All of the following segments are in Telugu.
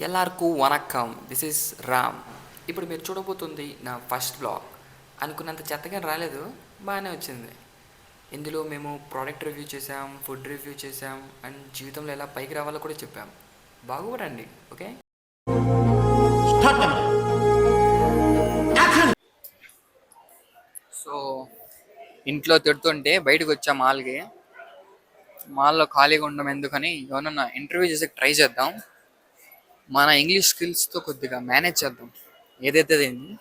ఎల్లార్కు వనక్కం. This is Ram. ఇప్పుడు మీరు చూడబోతుంది నా ఫస్ట్ బ్లాగ్. అనుకున్నంత చెత్తగా రాలేదు, బాగానే వచ్చింది. ఇందులో మేము ప్రోడక్ట్ రివ్యూ చేసాం, ఫుడ్ రివ్యూ చేసాం, అండ్ జీవితంలో ఎలా పైకి రావాలో కూడా చెప్పాం. బాగుపడండి, ఓకే? సో ఇంట్లో తిడుతుంటే బయటకు వచ్చా మాల్కి. మాల్లో ఖాళీగా ఉండడం ఎందుకని ఎవరన్నా ఇంటర్వ్యూ చేసి ట్రై చేద్దాం. మన ఇంగ్లీష్ స్కిల్స్తో కొద్దిగా మేనేజ్ చేద్దాం. ఏదైతే అయింది.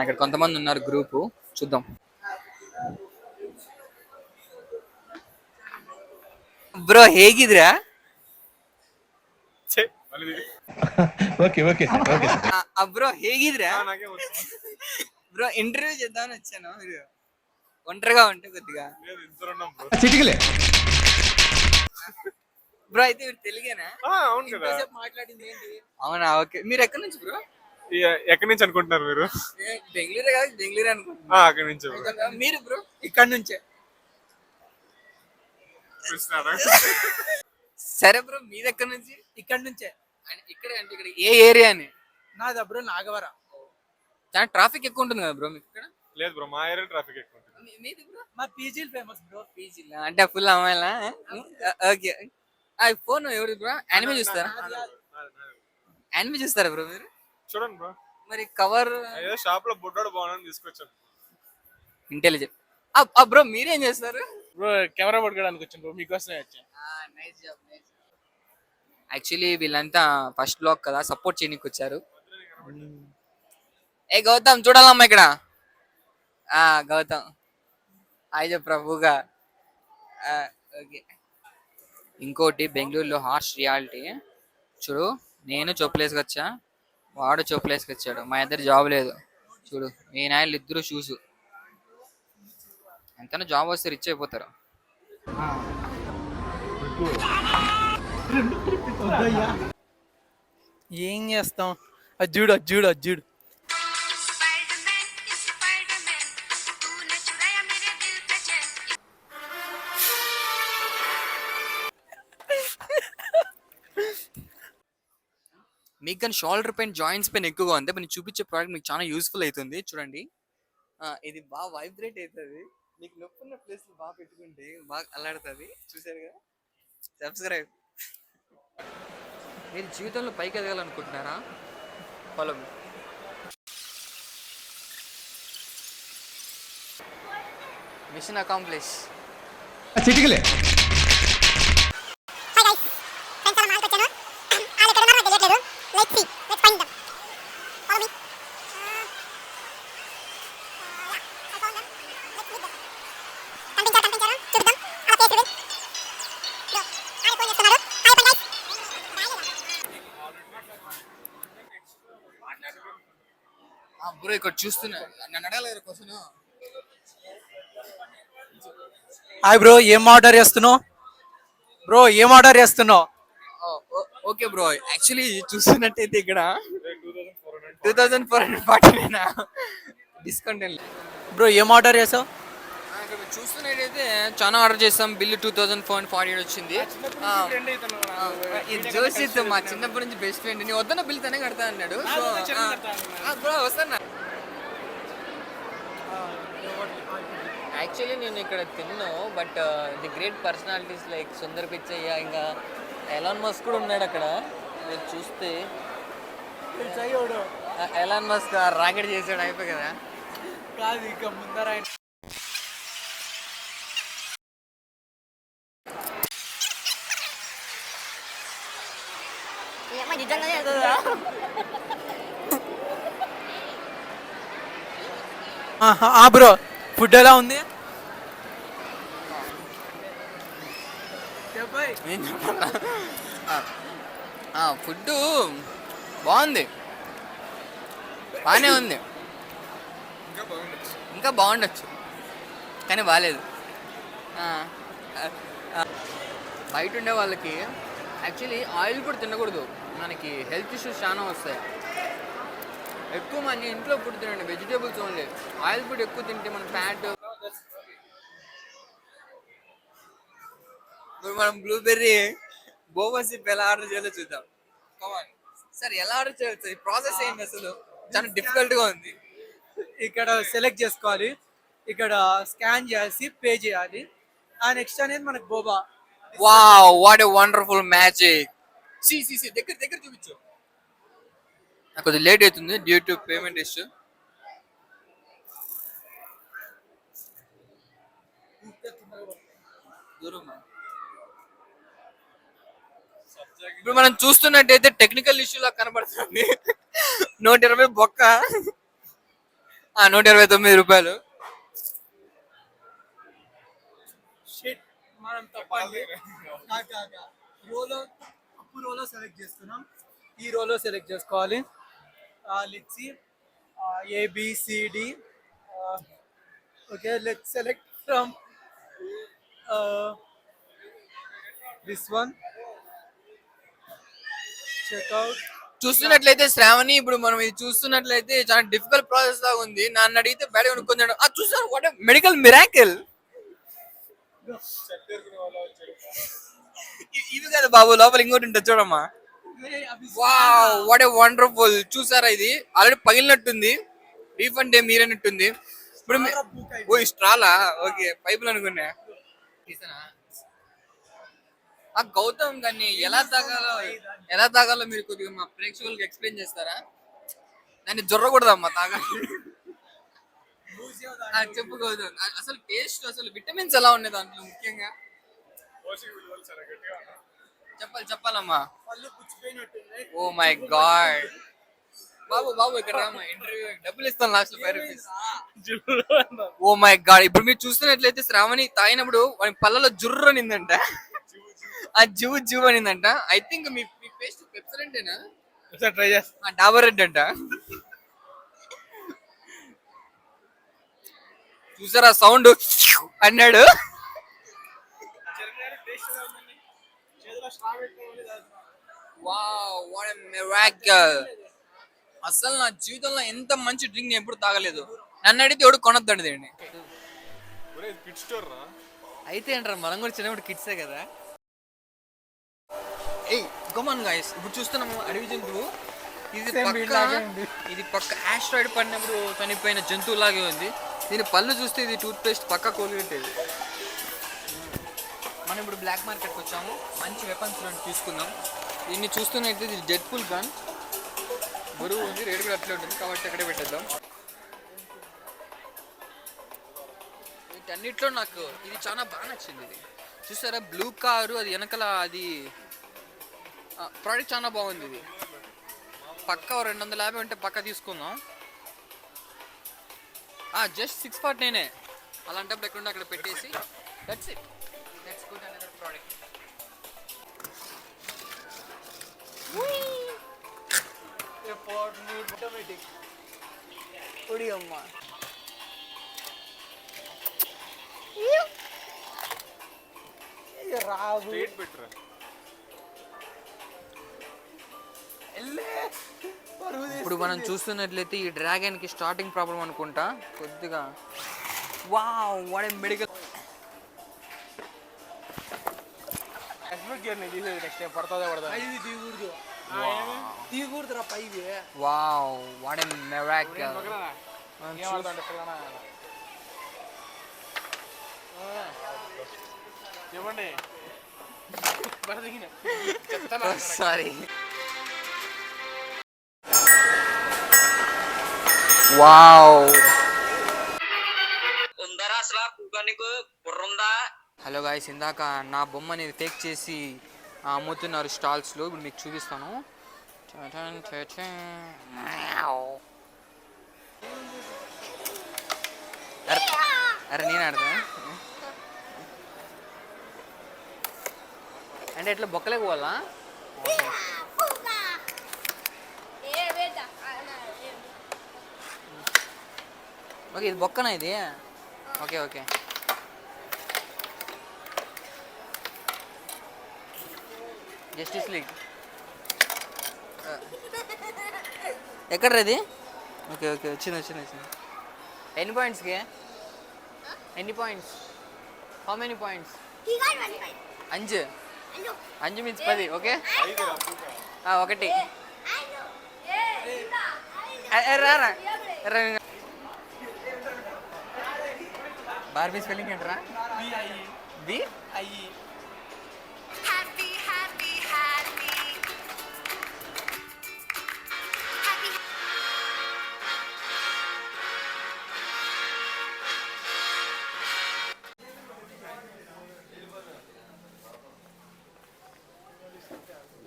ఇక్కడ కొంతమంది ఉన్నారు గ్రూపు, చూద్దాం. ಬ್ರೋ ಹೇಗಿದ್ರಾ? ఓకే ఓకే ఓకే బ్రో ಹೇಗಿದ್ರಾ? బ్రో ఇంటర్వ్యూ చేద్దామని వచ్చాను. మీరు ఒంటరిగా ఉంటే కొద్దిగా చిటికలే బ్రో. అయితే మీరు తెలుగేనా? అవును కదా. మాట్లాడింది ఏంటి? అవునా, ఓకే. మీరు ఎక్కడి నుంచి బ్రో? ఎక్కడి నుంచి అనుకుంటున్నారు మీరు? బెంగళూరు కాదు, బెంగళూరు అనుకుంటున్నా. అక్కడి నుంచి. మీరు బ్రో? ఇక్కడ నుంచే. సరే బ్రో, మీది ఎక్కడి నుంచి? ఇక్కడ నుంచే. ఇక్కడ అంటే ఇక్కడ ఏ ఏరియా అని? నాది బ్రో నాగవరం. చాలా ట్రాఫిక్ ఎక్కువ ఉంటుంది కదా బ్రో మీకు ఇక్కడ? లేదు బ్రో, మా ఏరియా ట్రాఫిక్ ఎక్కువ ఉంటుంది. మీది బ్రో? మా పీజీలు ఫేమస్ బ్రో. పీజీలా అంటే ఫుల్ అమ్మాయిలా? ఓకే. ఫోన్ ఎవరు బ్రో? యానిమే చూస్తారా? యానిమే చూస్తారా బ్రో మీరు? చూడండి బ్రో. మరి కవర్ ఏదో షాప్ లో బుడ్డోడు బాగుందని తీసుకొచ్చాను. ఇంటెలిజెంట్. బ్రో మీరేం చేస్తారు? బ్రో కెమెరా పట్టుకోవడానికి వచ్చాను బ్రో, మీకోసమే వచ్చాను. Nice job, nice. యాక్చువల్లీ వీళ్ళంతా ఫస్ట్ బ్లాగ్ కదా, సపోర్ట్ చేయడానికి వచ్చారు. ఏ గౌతమ్ చూడాలమ్మా ఇక్కడ. గౌతమ్ హాయ్ చెప్పరా ప్రభుగా. ఓకే. ఇంకోటి బెంగళూరులో హార్ష్ రియాలిటీ చూడు. నేను చొప్పులేసుకు వచ్చా, వాడు చొప్పులేసుకు వచ్చాడు. మా ఇద్దరు జాబ్ లేదు చూడు. ఈ నాయలు ఇద్దరు షూస్. ఎంతైనా జాబ్ వస్తే రిచ్ అయిపోతారు. ఏం చేస్తాం? అజ్జుడు అజ్జుడు అజ్జుడు. మీకు కానీ షోల్డర్ పెయిన్, జాయింట్స్ పెయిన్ ఎక్కువగా ఉంది, నేను చూపించే ప్రోడక్ట్ మీకు చాలా యూస్ఫుల్ అవుతుంది. చూడండి, ఇది బాగా వైబ్రేట్ అవుతుంది. మీకు నొప్పి ఉన్న ప్లేస్ బాగా పెట్టుకుంటే బాగా అల్లాడుతుంది. చూసారు కదా? సబ్స్క్రైబ్. మీరు జీవితంలో పైకి ఎదగాలనుకుంటున్నారా? Follow me. Mission accomplish. చిటికలే బ్రో ఇక్కడ చూస్తున్నా, నన్ను అడగలేదు క్వశ్చన్. హాయ్ బ్రో, ఏం ఆర్డర్ చేస్తున్నావు బ్రో? ఏం ఆర్డర్ చేస్తున్నావు? ఓకే బ్రో, యాక్చువల్లీ చూస్తున్నట్టయితే ఇక్కడ 2440 డిస్కౌంట్ బ్రో ఏం ఆర్డర్ చేసావు? చూస్తున్నట్టయితే చాలా ఆర్డర్ చేస్తాం. బిల్లు 2440 వచ్చింది. ఇది జోషిత్ మా చిన్నప్పటి నుంచి బెస్ట్ ఫ్రెండ్. నీ వద్దన్న బిల్ తనే కడతా అన్నాడు. బ్రో వస్తాను. యాక్చువల్లీ నేను ఇక్కడ తిన్నాను, but the great personalities like Sundar Pichai, ఇంకా ఎలాన్ మస్క్ కూడా ఉన్నాడు అక్కడ. మీరు చూస్తే ఎలాన్ మస్క్ రాకెట్ చేసాడు, అయిపోయి కదా. కాదు ఇక ముందర బ్రో ఫుడ్ ఎలా ఉంది? ఫుడ్ బాగుంది, బాగానే ఉంది. ఇంకా బాగుండొచ్చు కానీ బాగాలేదు. బయట ఉండే వాళ్ళకి యాక్చువల్లీ ఆయిల్ కూడా తినకూడదు, మనకి హెల్త్ ఇష్యూస్ చాలా వస్తాయి. ఎక్కువ మంది ఇంట్లో ఫుడ్ తినండి, వెజిటేబుల్స్ ఓన్లీ. ఆయిల్ ఫుడ్ ఎక్కువ తింటే మన ఫ్యాట్. ఇప్పుడు మనం బ్లూబెర్రీ బోబా సిప్ ఎలా ఆర్డర్ చేయాలో చూద్దాం. కమాన్. సార్ ఎలా ఆర్డర్ చేయొచ్చు ఈ ప్రాసెస్ ఏంటి అసలు చాలా డిఫికల్ట్ గా ఉంది. ఇక్కడ సెలెక్ట్ చేసుకోవాలి, ఇక్కడ స్కాన్ చేసి పే చేయాలి. ఆ నెక్స్ట్ అనేది మనకు boba. Wow what a wonderful magic. సి దగ్గర దగ్గర చూపించు. నాకు కొద్దిగా లేట్ అవుతుంది డ్యూ టు పేమెంట్ ఇష్యూ. ఇప్పుడు మనం చూస్తున్నట్టయితే టెక్నికల్ ఇష్యూ లా కనబడుతుంది. 120 బొక్క. 129 రూపాయలు. షిట్ మనం తప్పండి. రోలో అప్పు రోలో సెలెక్ట్ చేస్తున్నాం. ఈ రోలో సెలెక్ట్ చేసుకోవాలి. Let's see A B C D. Okay let's select from this one. Checkout. చూస్తున్నట్లయితే శ్రావణి ఇప్పుడు మనం ఇది చూస్తున్నట్లయితే చాలా డిఫికల్ట్ ప్రాసెస్ లాగా ఉంది. నన్ను అడిగితే బయట కొనుక్కుందాడు. చూసాను వాట్ మెడికల్ మిరాకిల్. ఇవి కదా బాబు లోపల ఇంకోటి ఉంటుంది చూడమ్మా. Wow what a wonderful. చూసారా ఇది ఆల్రెడీ పగిలినట్టుంది. రీఫండ్ ఏం మీరైనట్టుంది. ఇప్పుడు ఓ స్ట్రాలా ఓకే పైపులు అనుకున్నా. తీసానా గౌతమ్ దాన్ని ఎలా తాగాలో మీరు కొద్దిగా మా ప్రేక్షకులకు ఎక్స్ప్లెయిన్ చేస్తారా? దాన్ని జొర్రకూడదమ్మా తాగాలి. చెప్పు గౌతమ్ అసలు టేస్ట్ అసలు విటమిన్స్ ఎలా ఉన్నాయి దాంట్లో ముఖ్యంగా చెప్పాలమ్మా. ఓ మై గాడ్. బాబు ఇక్కడ ఇంటర్వ్యూ డబ్బులు ఇస్తాను last 5 rupees. Oh my God. ఇప్పుడు మీరు చూస్తున్నట్లయితే శ్రావణి తాగినప్పుడు వాడి పళ్ళలో జుర్రు అనిందంట. జివ్ అనిందంట. ఐ థింక్ మీ పేస్ట్ పెప్సరెంటేనా ట్రై చేస్తా. డాబర్ రెడ్ అంట. చూసారా సౌండ్ అన్నాడు. Wow what a miracle. అసలు నా జీవితంలో ఎంత మంచి డ్రింక్ నేను ఎప్పుడు తాగలేదు. నన్ను అడిగితే ఎవడు కొనొద్దండి దీన్ని. కిడ్ స్టోర్ రా. అయితే ఏంట్రా మనం కూడా చిన్నప్పుడు కిడ్సే కదా. ఏయ్ గమన్ గైస్ ఇప్పుడు చూస్తున్నాము అడవి జంతువు. ఇది పక్క ఆస్ట్రాయిడ్ పడినప్పుడు చనిపోయిన జంతువు లాగే ఉంది. దీని పళ్ళు చూస్తే ఇది టూత్ పేస్ట్ పక్క కోలుగట్టేది. మనం ఇప్పుడు బ్లాక్ మార్కెట్కి వచ్చాము. మంచి వెపన్స్ తీసుకుందాం. దీన్ని చూస్తున్నట్టు ఇది డెడ్ పుల్ గన్. బరువు ఉంది, రేటు కూడా అట్లే ఉంటుంది కాబట్టి అక్కడే పెట్టేద్దాం. వీటన్నిటిలో నాకు ఇది చాలా బాగా నచ్చింది. ఇది చూసారా బ్లూ కారు అది వెనకల అది ప్రోడక్ట్ చాలా బాగుంది. ఇది పక్క 250 ఉంటే పక్క తీసుకుందాం. జస్ట్ 649 అలాంటప్పుడు ఎక్కడ అక్కడ పెట్టేసి that's it. Let's go to another product. Automatic ఒడి అమ్మ. Straight better. ఇప్పుడు మనం చూస్తున్నట్లయితే ఈ డ్రాగన్ కి స్టార్టింగ్ ప్రాబ్లం అనుకుంటా కొద్దిగా. Wow what a medical. Wow what a miracle. Sorry. Wow ఉందరా అసలు నీకు బుర్రుందా? హలో గాయ్స్ ఇందాక నా బొమ్మని ఫేక్ చేసి అమ్ముతున్నారు స్టాల్స్లో. ఇప్పుడు మీకు చూపిస్తాను. అరే నేను ఆడతా అంటే ఎట్లా బొక్కలేక పోవాలా? ఓకే ఇది బొక్కనా ఇది? ఓకే ఓకే జస్టిస్ లీగ్ ఎక్కడ ఇది? ఓకే ఓకే వచ్చింది. ఎన్ని పాయింట్స్కి? ఎన్ని points? How many points? 5 means 10. Okay 1 రారా బార్బీ స్పెల్లింగ్ ఏంట్రా? బి అయ్యి Happy, happy, happy. Happy.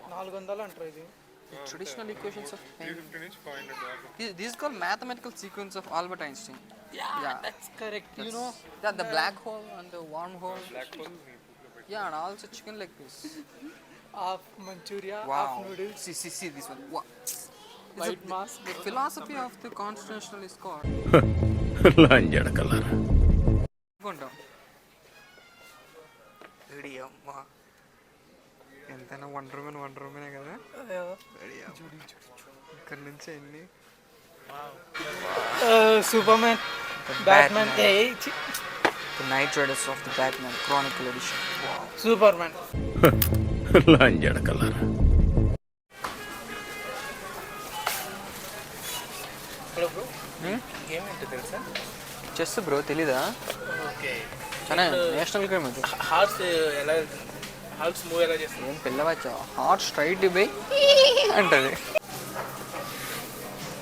$400 అంటారు ఇది. traditional equations of pain. 350 నుంచి 500 దాకా. This is called mathematical sequence of Albert Einstein. Yeah. That's correct. You know, Yeah, the black hole and the wormhole. Black hole ని book లో పెట్టి. Yeah, and also chicken leg piece. half Manchuria, half Wow. noodles, See this one. Wow. white mass. The philosophy of the constitutional is called. కొంటాం. రెడీ అమ్మా. ఎంతైనా వండర్మెనే కదా. ఇక్కడ నుంచి ఎన్ని Superman, Batman, The Night Riders of the Batman Chronicle Edition. Wow. Superman. Hello bro. Game ఏంటో తెలుసా? చెస్ బ్రో తెలీదా? ఓకే. చాలా నేషనల్ గేమ్ అది. హార్స్ ఎలా హార్స్ మూవ్ ఎలా చేస్తారు? ఏం పిల్లవచ్చా హార్ట్ స్ట్రైట్ బై అంటది.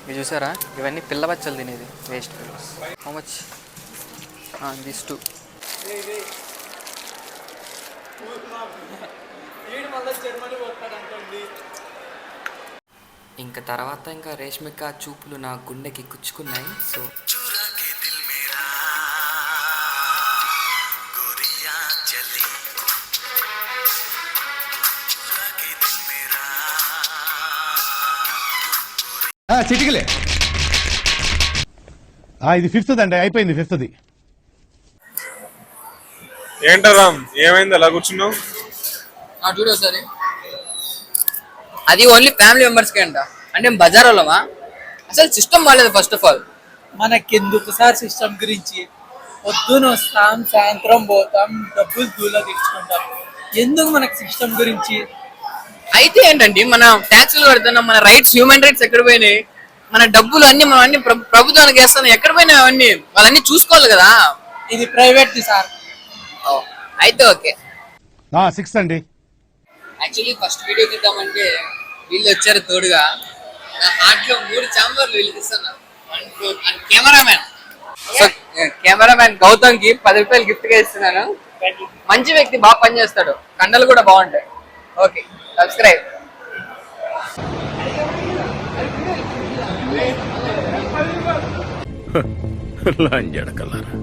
మీరు చూసారా ఇవన్నీ పిల్లబచ్చలు తినేది వేస్ట్ పిల్లస్. How much? This two. ఇంకా తర్వాత ఇంకా రేష్మిక చూపులు నా గుండెకి గుచ్చుకున్నాయి. సో చిటికలే ఇది ఫిఫ్త్ అండి, అయిపోయింది ఫిఫ్త్ది. ఏంటో రామ్ ఏమైంది అలా కూర్చున్నావు? చూడు ఒకసారి అది ఓన్లీ ఫ్యామిలీ మెంబర్స్కే అంట. అంటే బజార్ వాళ్ళమా? అసలు సిస్టమ్ బాగాలేదు. ఫస్ట్ ఆఫ్ ఆల్ మనకెందుకు సార్ సిస్టమ్ గురించి? పొద్దున వస్తాం, సాయంత్రం పోతాం, డబ్బులు దూలో తెచ్చుకుంటాం. ఎందుకు మనకి సిస్టమ్ గురించి? అయితే ఏంటండి మన ట్యాక్సులు కడుతున్నాం, మన రైట్స్ హ్యూమన్ రైట్స్ ఎక్కడ పోయినాయి, మన డబ్బులు అన్ని మనం అన్ని ప్రభుత్వానికి వేస్తున్నాం, ఎక్కడ పోయినాయి అవన్నీ? వాళ్ళన్నీ చూసుకోవాలి కదా. ఇది ప్రైవేట్ సార్. అయితే ఓకే. 6 అండి. యాక్చువల్లీ ఫస్ట్ వీడియో తీద్దామంటే వీళ్ళు వచ్చారు తోడుగా. ఆటలో 3 ఛాంబర్లు వీళ్ళు తీస్తున్నారు. కెమెరామ్యాన్ గౌతమ్ కి 10 రూపాయలు గిఫ్ట్ గా ఇస్తున్నాను. మంచి వ్యక్తి, బాగా పనిచేస్తాడు, కండలు కూడా బాగుంటాయి. Okay, subscribe. లంజడకల్లారా.